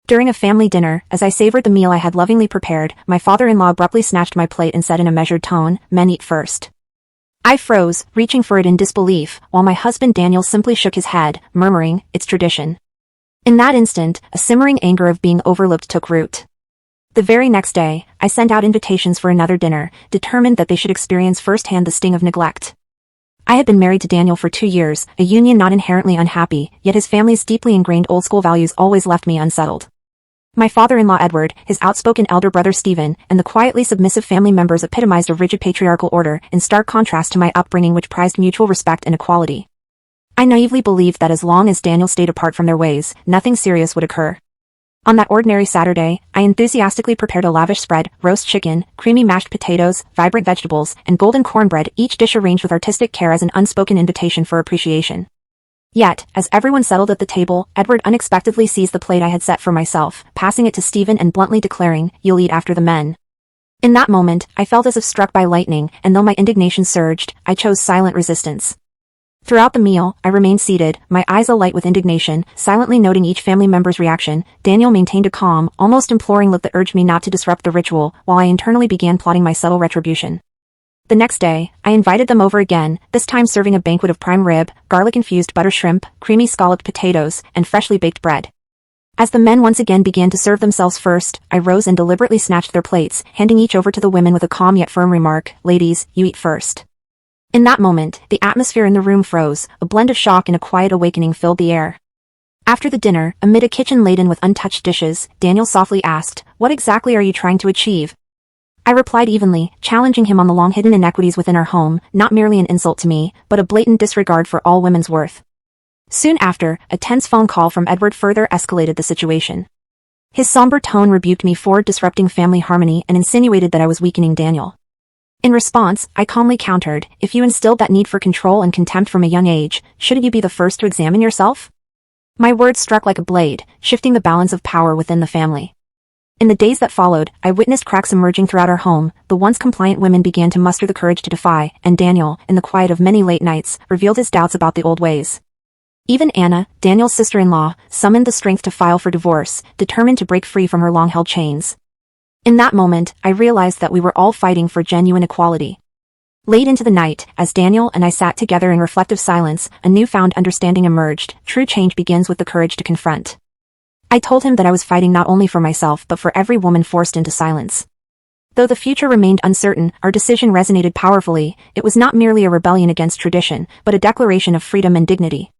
During a family dinner, as I savored the meal I had lovingly prepared, my father-in-law abruptly snatched my plate and said in a measured tone, "Men eat first." I froze, reaching for it in disbelief, while my husband Daniel simply shook his head, murmuring, "It's tradition." In that instant, a simmering anger of being overlooked took root. The very next day, I sent out invitations for another dinner, determined that they should experience firsthand the sting of neglect. I had been married to Daniel for 2 years, a union not inherently unhappy, yet his family's deeply ingrained old-school values always left me unsettled. My father-in-law Edward, his outspoken elder brother Stephen, and the quietly submissive family members epitomized a rigid patriarchal order, in stark contrast to my upbringing which prized mutual respect and equality. I naively believed that as long as Daniel stayed apart from their ways, nothing serious would occur. On that ordinary Saturday, I enthusiastically prepared a lavish spread: roast chicken, creamy mashed potatoes, vibrant vegetables, and golden cornbread, each dish arranged with artistic care as an unspoken invitation for appreciation. Yet, as everyone settled at the table, Edward unexpectedly seized the plate I had set for myself, passing it to Stephen and bluntly declaring, "You'll eat after the men." In that moment, I felt as if struck by lightning, and though my indignation surged, I chose silent resistance. Throughout the meal, I remained seated, my eyes alight with indignation, silently noting each family member's reaction. Daniel maintained a calm, almost imploring look that urged me not to disrupt the ritual, while I internally began plotting my subtle retribution. The next day, I invited them over again, this time serving a banquet of prime rib, garlic-infused butter shrimp, creamy scalloped potatoes, and freshly baked bread. As the men once again began to serve themselves first, I rose and deliberately snatched their plates, handing each over to the women with a calm yet firm remark, "Ladies, you eat first." In that moment, the atmosphere in the room froze, a blend of shock and a quiet awakening filled the air. After the dinner, amid a kitchen laden with untouched dishes, Daniel softly asked, "What exactly are you trying to achieve?" I replied evenly, challenging him on the long-hidden inequities within our home, not merely an insult to me, but a blatant disregard for all women's worth. Soon after, a tense phone call from Edward further escalated the situation. His somber tone rebuked me for disrupting family harmony and insinuated that I was weakening Daniel. In response, I calmly countered, "If you instilled that need for control and contempt from a young age, shouldn't you be the first to examine yourself?" My words struck like a blade, shifting the balance of power within the family. In the days that followed, I witnessed cracks emerging throughout our home. The once compliant women began to muster the courage to defy, and Daniel, in the quiet of many late nights, revealed his doubts about the old ways. Even Anna, Daniel's sister-in-law, summoned the strength to file for divorce, determined to break free from her long-held chains. In that moment, I realized that we were all fighting for genuine equality. Late into the night, as Daniel and I sat together in reflective silence, a newfound understanding emerged. True change begins with the courage to confront. I told him that I was fighting not only for myself but for every woman forced into silence. Though the future remained uncertain, our decision resonated powerfully. It was not merely a rebellion against tradition, but a declaration of freedom and dignity.